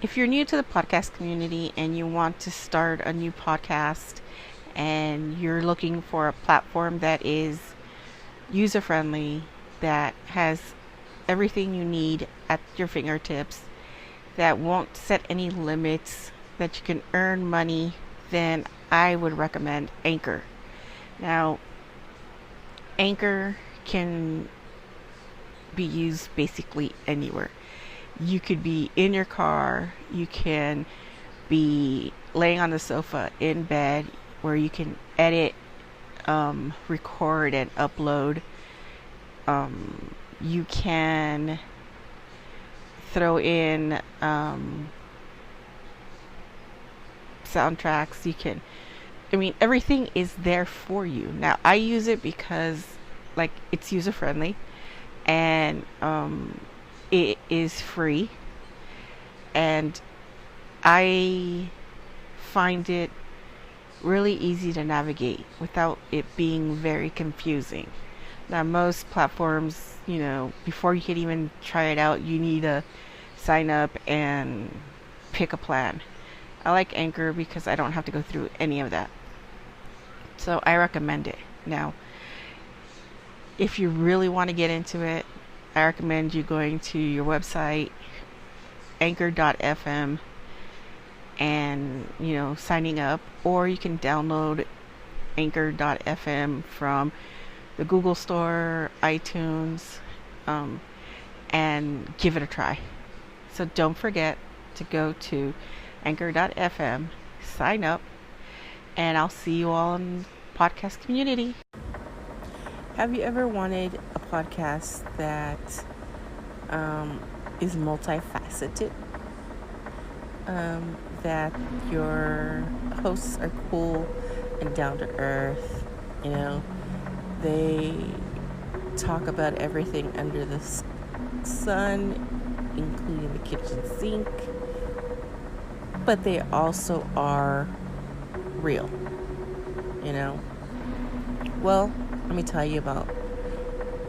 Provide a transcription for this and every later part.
If you're new to the podcast community and you want to start a new podcast and you're looking for a platform that is user friendly, that has everything you need at your fingertips, that won't set any limits, that you can earn money, then I would recommend Anchor. Now, Anchor can be used basically anywhere. You could be in your car, you can be laying on the sofa in bed where you can edit, record, and upload. You can throw in soundtracks. Everything is there for you. Now, I use it because, it's user friendly and it is free, and I find it really easy to navigate without it being very confusing. Now, most platforms, before you can even try it out, you need to sign up and pick a plan. I like Anchor because I don't have to go through any of that. So I recommend it. Now, if you really want to get into it, I recommend you going to your website, anchor.fm, and, signing up. Or you can download anchor.fm from the Google Store, iTunes, and give it a try. So don't forget to go to anchor.fm, sign up, and I'll see you all in the podcast community. Have you ever wanted a podcast that is multifaceted? That your hosts are cool and down to earth, they talk about everything under the sun, including the kitchen sink, but they also are real, Well, let me tell you about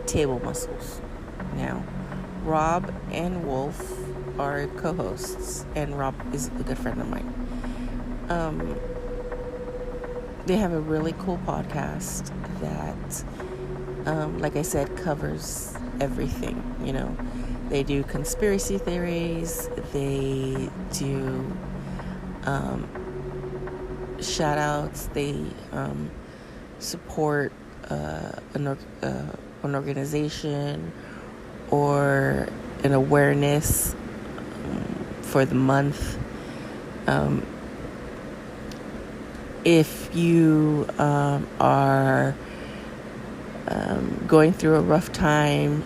Table Muscles. Now, Rob and Wolf are co-hosts, and Rob is a good friend of mine. They have a really cool podcast that, like I said, covers everything. They do conspiracy theories, they do shout outs, they support an organization or an awareness for the month. If you are going through a rough time,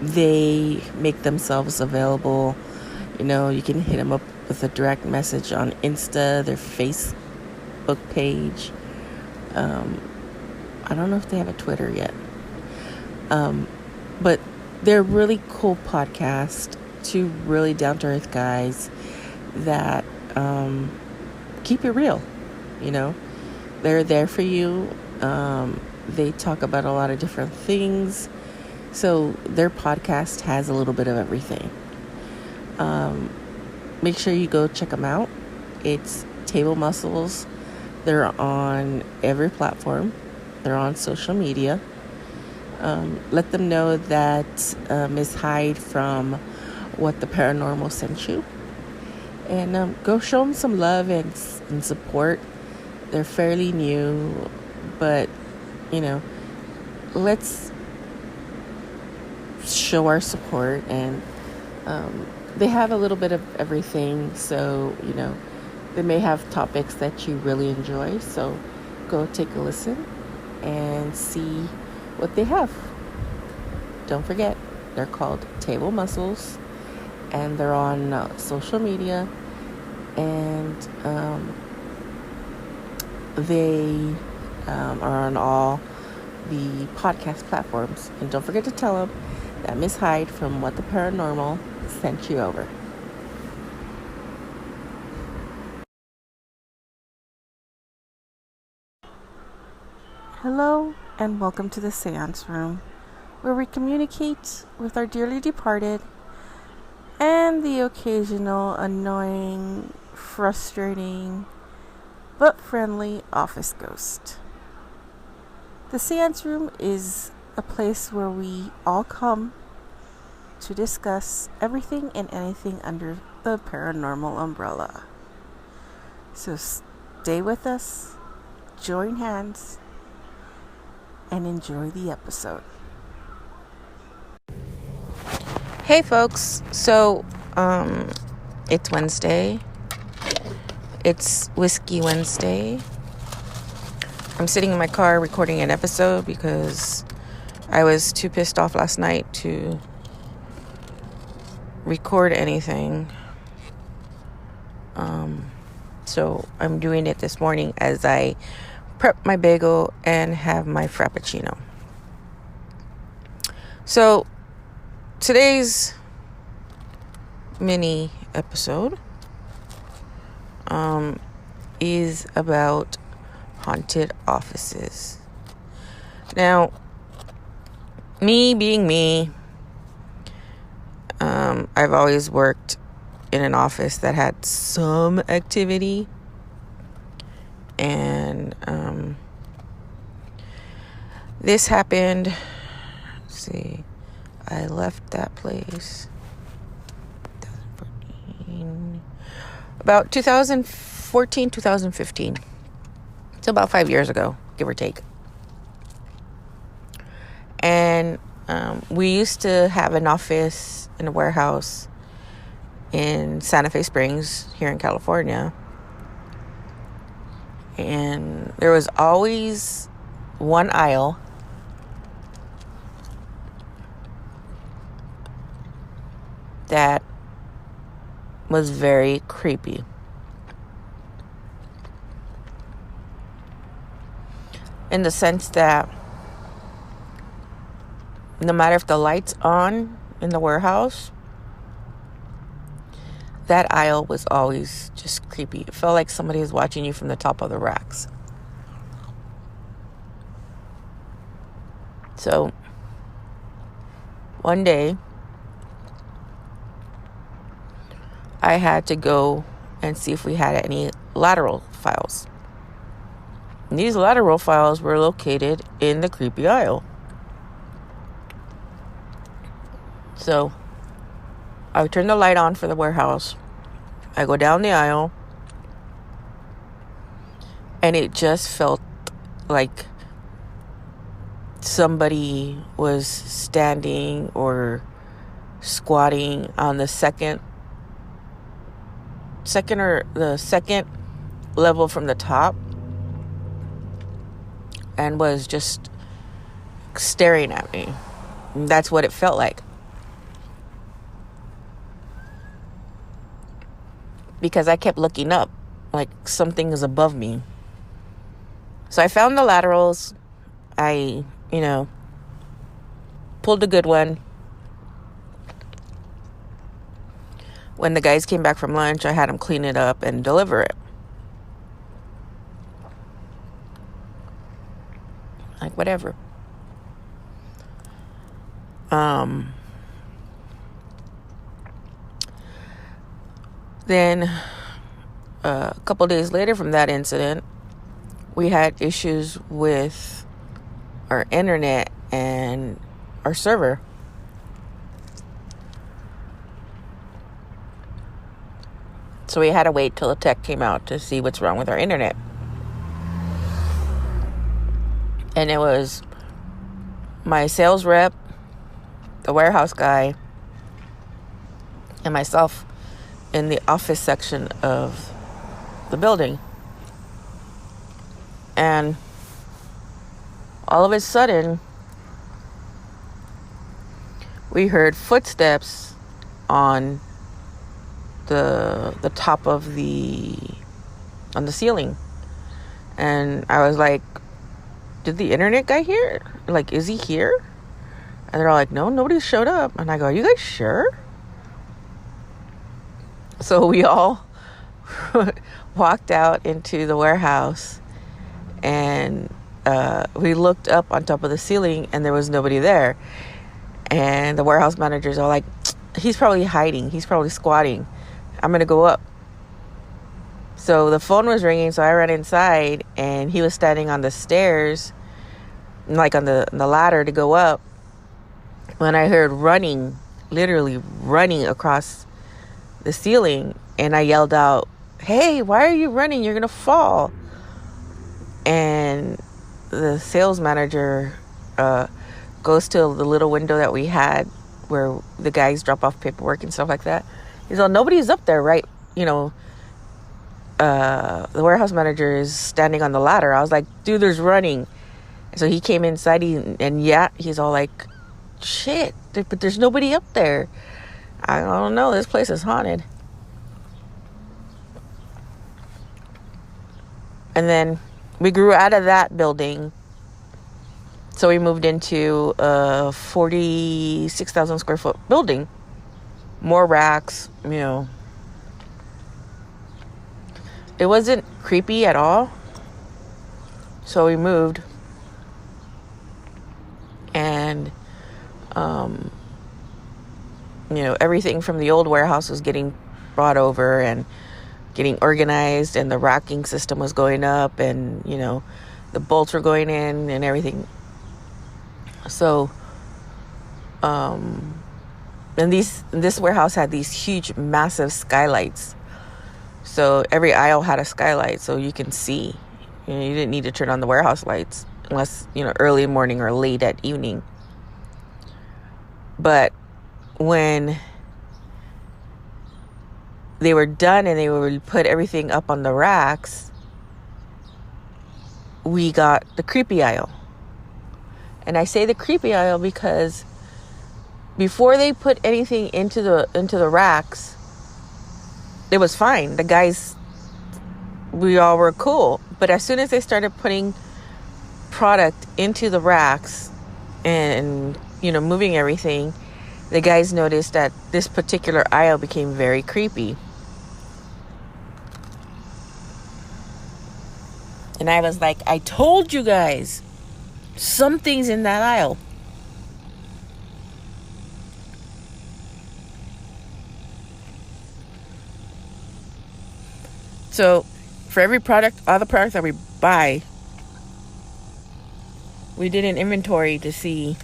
they make themselves available. You can hit them up with a direct message on Insta, their Facebook page. I don't know if they have a Twitter yet. But they're a really cool podcast. Two really down-to-earth guys that keep it real. They're there for you. They talk about a lot of different things. So their podcast has a little bit of everything. Make sure you go check them out. It's Table Muscles. They're on every platform. They're on social media. Let them know that Ms. Hyde from What the Paranormal sent you. And go show them some love and support. They're fairly new, but, let's show our support. And they have a little bit of everything, so, they may have topics that you really enjoy. So go take a listen and see what they have. Don't forget, they're called Table Muscles, and they're on social media, and they are on all the podcast platforms. And don't forget to tell them that Miss Hyde from What the Paranormal sent you over. Hello, and welcome to the seance room, where we communicate with our dearly departed and and the occasional annoying, frustrating, but friendly office ghost. The seance room is a place where we all come to discuss everything and anything under the paranormal umbrella. So stay with us, join hands, and enjoy the episode. Hey folks, so it's Wednesday. It's Whiskey Wednesday. I'm sitting in my car recording an episode because I was too pissed off last night to record anything. So I'm doing it this morning as I prep my bagel and have my frappuccino. So today's mini episode is about haunted offices. Now, me being me, I've always worked in an office that had some activity, and this happened. Let's see, I left that place 2014, about 2014, 2015. So about 5 years ago, give or take. And we used to have an office in a warehouse in Santa Fe Springs here in California. And there was always one aisle that was very creepy. In the sense that no matter if the light's on in the warehouse, that aisle was always just creepy. It felt like somebody was watching you from the top of the racks. So, one day, I had to go and see if we had any lateral files. And these lateral files were located in the creepy aisle. So, I turn the light on for the warehouse. I go down the aisle. And it just felt like somebody was standing or squatting on the second level from the top, and was just staring at me. And that's what it felt like. Because I kept looking up like something is above me. So I found the laterals. I, pulled a good one. When the guys came back from lunch, I had them clean it up and deliver it. Like, whatever. Then, a couple days later from that incident, we had issues with our internet and our server. So we had to wait till the tech came out to see what's wrong with our internet. And it was my sales rep, the warehouse guy, and myself in the office section of the building. And all of a sudden, we heard footsteps on the top of on the ceiling. And I was like, did the internet guy here? Like, is he here? And they're all like, no, nobody showed up. And I go, are you guys sure? So we all walked out into the warehouse, and we looked up on top of the ceiling, and there was nobody there. And the warehouse managers are like, he's probably hiding. He's probably squatting. I'm going to go up. So the phone was ringing, so I ran inside, and he was standing on the stairs, like on the ladder to go up, when I heard running, literally running across the ceiling, and I yelled out, "Hey, why are you running? You're going to fall." And the sales manager goes to the little window that we had where the guys drop off paperwork and stuff like that. He's like, "Nobody's up there, right?" The warehouse manager is standing on the ladder. I was like, "Dude, there's running." So he came inside, and he's all like, "Shit, but there's nobody up there." I don't know. This place is haunted. And then we grew out of that building. So we moved into a 46,000 square foot building. More racks, It wasn't creepy at all. So we moved. And, everything from the old warehouse was getting brought over and getting organized, and the racking system was going up, and, the bolts were going in and everything. So, and this warehouse had these huge, massive skylights. So every aisle had a skylight, so you can see. You didn't need to turn on the warehouse lights unless, early morning or late at evening. But when they were done and they would put everything up on the racks, we got the creepy aisle. And I say the creepy aisle because before they put anything into the racks, it was fine. The guys, we all were cool. But as soon as they started putting product into the racks and, moving everything, the guys noticed that this particular aisle became very creepy. And I was like, "I told you guys, something's in that aisle." So for every product, all the products that we buy, we did an inventory to see,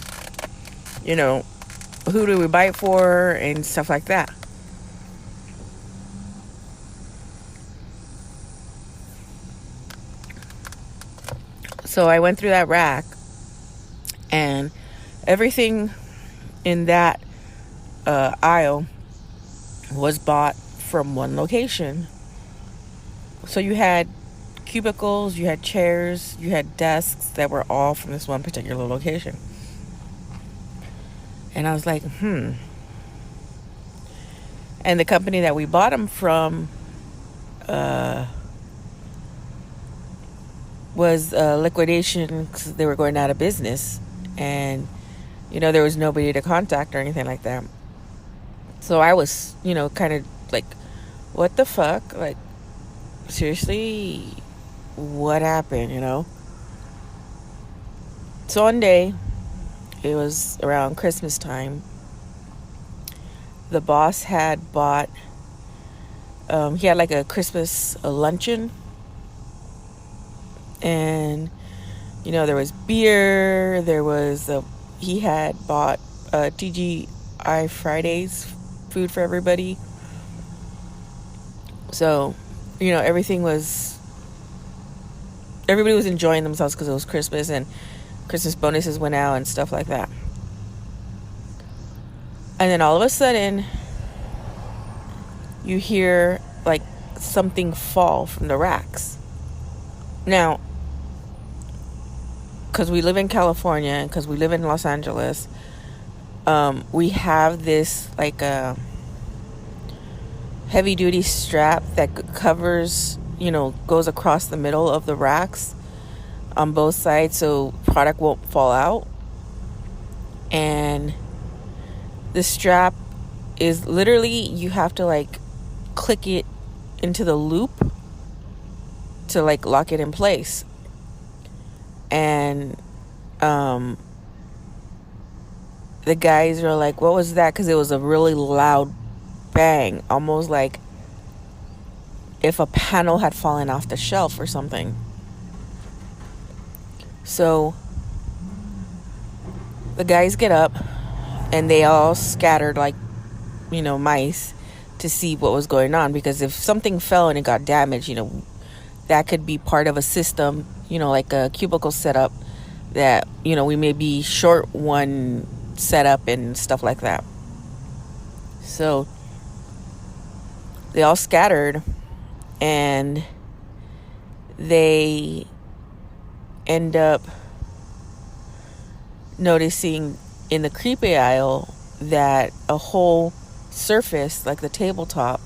who do we buy it for and stuff like that. So I went through that rack, and everything in that aisle was bought from one location. So you had cubicles, you had chairs, you had desks that were all from this one particular location. And I was like, And the company that we bought them from was liquidation because they were going out of business. And, there was nobody to contact or anything like that. So I was, kind of like, what the fuck? Like, seriously, what happened, So one day, it was around Christmas time, the boss had bought, he had like a Christmas luncheon, and, there was beer, he had bought TGI Fridays food for everybody. So, everybody was enjoying themselves because it was Christmas, and Christmas bonuses went out and stuff like that. And then all of a sudden, you hear like something fall from the racks. Now, because we live in California and because we live in Los Angeles, we have this like a heavy duty strap that covers, goes across the middle of the racks on both sides so product won't fall out. And the strap is literally, you have to like click it into the loop to like lock it in place. And the guys were like, what was that? Because it was a really loud bang, almost like if a panel had fallen off the shelf or something. So the guys get up and they all scattered like, mice to see what was going on, because if something fell and it got damaged, that could be part of a system, like a cubicle setup that, we may be short one setup and stuff like that. So they all scattered and they end up noticing in the creepy aisle that a whole surface, like the tabletop,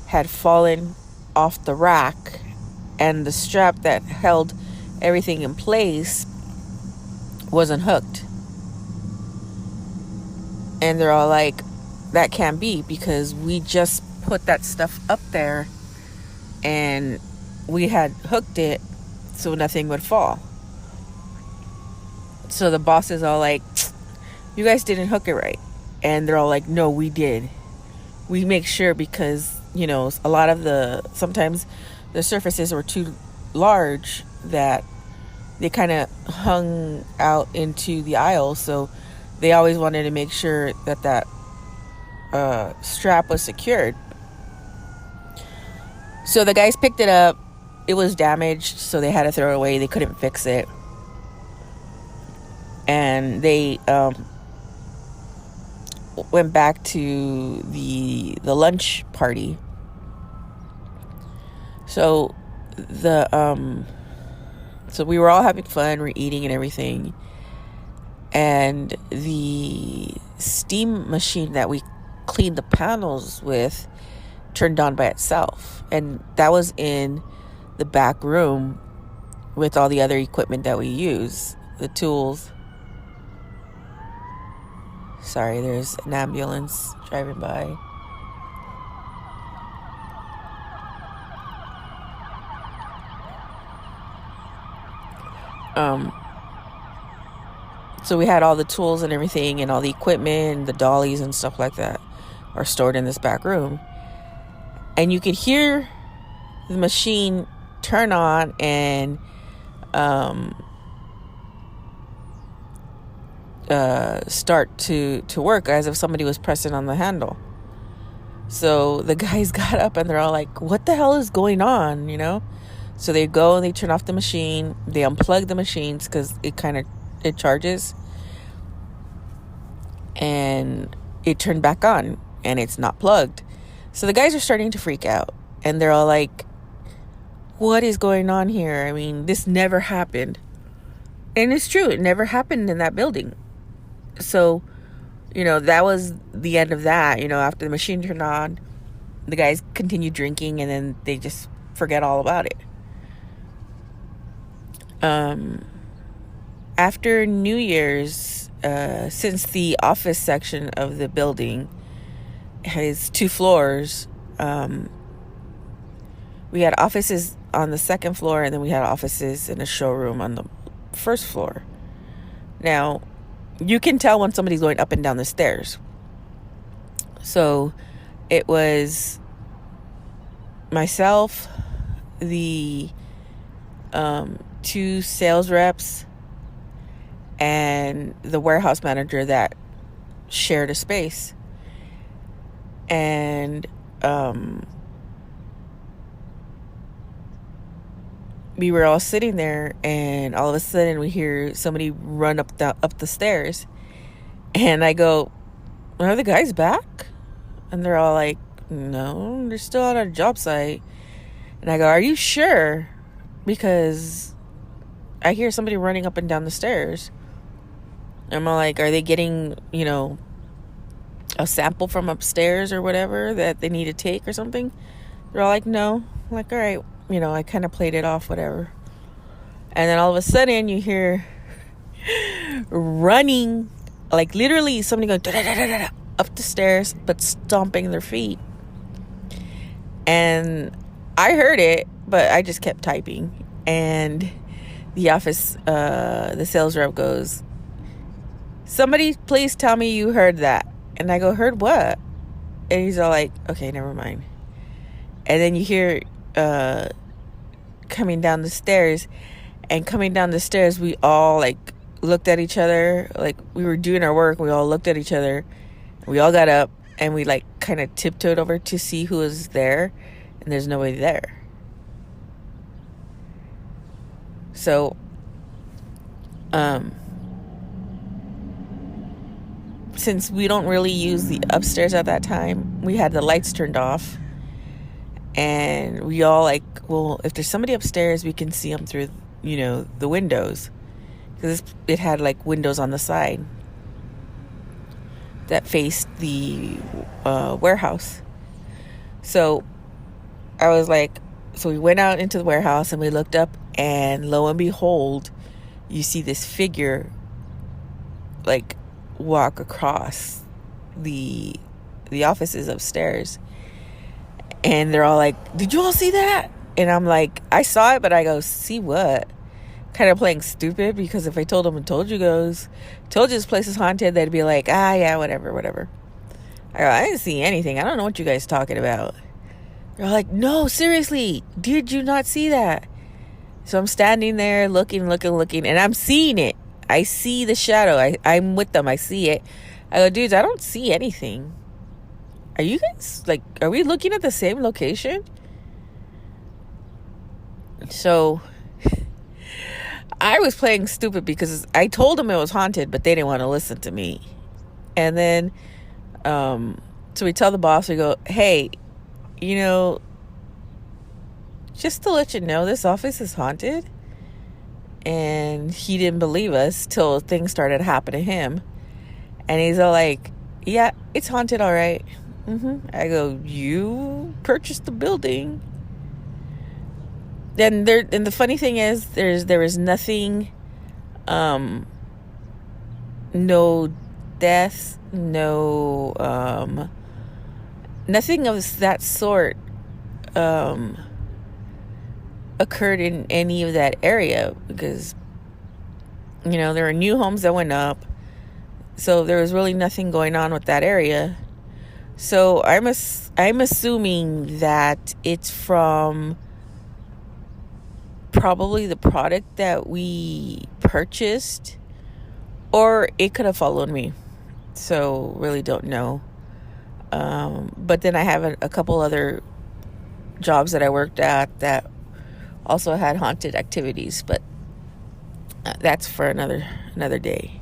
had fallen off the rack, and the strap that held everything in place wasn't hooked. And they're all like, that can't be, because we just put that stuff up there and we had hooked it so nothing would fall. So the boss is all like, you guys didn't hook it right. And they're all like, no, we did. We make sure, because, a lot of sometimes the surfaces were too large that they kind of hung out into the aisle. So they always wanted to make sure that strap was secured. So the guys picked it up. It was damaged, so they had to throw it away. They couldn't fix it. And they went back to the lunch party. So so we were all having fun, we're eating and everything, and the steam machine that we cleaned the panels with turned on by itself, and that was in the back room with all the other equipment that we use, the tools. Sorry, there's an ambulance driving by. So we had all the tools and everything, and all the equipment, the dollies and stuff like that are stored in this back room. And you could hear the machine turn on and start to work, as if somebody was pressing on the handle. So the guys got up and they're all like, what the hell is going on, So they go and they turn off the machine. They unplug the machines because it charges. And it turned back on and it's not plugged. So the guys are starting to freak out. And they're all like, what is going on here? I mean, this never happened. And it's true. It never happened in that building. So, that was the end of that. After the machine turned on, the guys continued drinking and then they just forget all about it. After New Year's, since the office section of the building has 2 floors, we had offices on the 2nd floor, and then we had offices in a showroom on the 1st floor. Now, you can tell when somebody's going up and down the stairs. So it was myself, the 2 sales reps, and the warehouse manager that shared a space. And we were all sitting there, and all of a sudden we hear somebody run up the stairs, and I go, are the guys back? And they're all like, no, they're still on our job site. And I go, are you sure? Because I hear somebody running up and down the stairs. And I'm like, are they getting, a sample from upstairs or whatever that they need to take or something? They're all like, no. I'm like, all right. I kind of played it off, whatever. And then all of a sudden you hear running, like literally somebody going da-da-da-da-da, up the stairs, but stomping their feet. And I heard it, but I just kept typing. And the office, the sales rep goes, Somebody please tell me you heard that. And I go, heard what? And he's all like, okay, never mind. And then you hear coming down the stairs. And coming down the stairs, we all like looked at each other. Like we were doing our work. We all looked at each other. We all got up and we like kind of tiptoed over to see who was there. And there's nobody there. So, since we don't really use the upstairs at that time, we had the lights turned off. And we all like, well, if there's somebody upstairs, we can see them through, the windows. Because it had like windows on the side that faced the warehouse. So I was like, so we went out into the warehouse and we looked up, and lo and behold, you see this figure like walk across the offices upstairs. And they're all like, did you all see that? And I'm like, I saw it, but I go, see what? Kind of playing stupid, because if I told them, told you this place is haunted, they'd be like, yeah, whatever. I go, I didn't see anything. I don't know what you guys talking about. They're like, no, seriously, did you not see that? So I'm standing there looking, and I'm seeing it. I see the shadow. I'm with them. I see it. I go, dudes, I don't see anything. Are you guys, like, are we looking at the same location? So I was playing stupid because I told them it was haunted, but they didn't want to listen to me. And then, so we tell the boss, we go, hey, just to let you know, this office is haunted. And he didn't believe us till things started happening to him. And he's all like, yeah, it's haunted, all right. I go, you purchased the building. And the funny thing is, there is nothing, no death, no, nothing of that sort, occurred in any of that area, because, there were new homes that went up. So there was really nothing going on with that area. So I'm assuming that it's from probably the product that we purchased, or it could have followed me. So really don't know. But then I have a couple other jobs that I worked at that also had haunted activities, but that's for another day.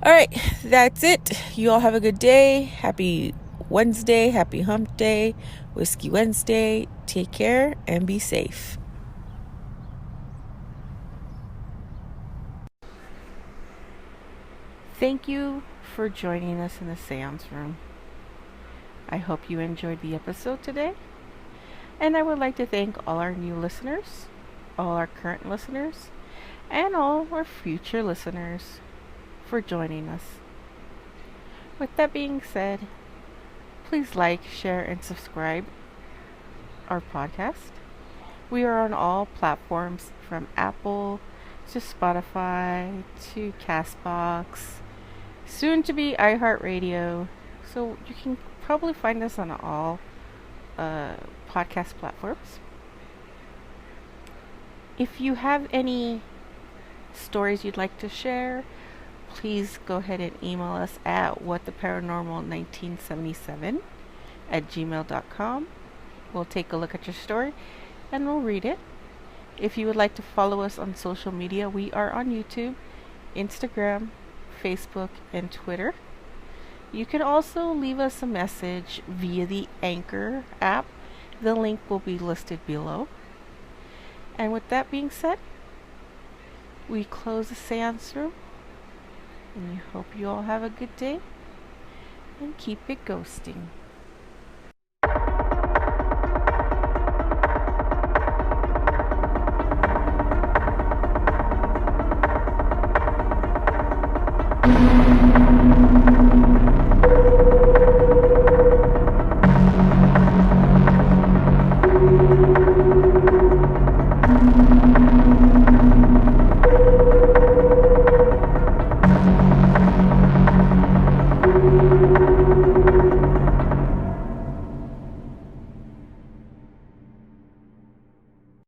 All right, that's it. You all have a good day. Happy Wednesday. Happy Hump Day. Whiskey Wednesday. Take care and be safe. Thank you for joining us in the seance room. I hope you enjoyed the episode today. And I would like to thank all our new listeners, all our current listeners, and all our future listeners for joining us. With that being said, please like, share, and subscribe our podcast. We are on all platforms, from Apple to Spotify to castbox, soon to be iHeartRadio. So you can probably find us on all podcast platforms. If you have any stories you'd like to share, please go ahead and email us at whattheparanormal1977@gmail.com. We'll take a look at your story and we'll read it. If you would like to follow us on social media, we are on YouTube, Instagram, Facebook, and Twitter. You can also leave us a message via the Anchor app. The link will be listed below. And with that being said, we close the seance room. And we hope you all have a good day and keep it ghosting.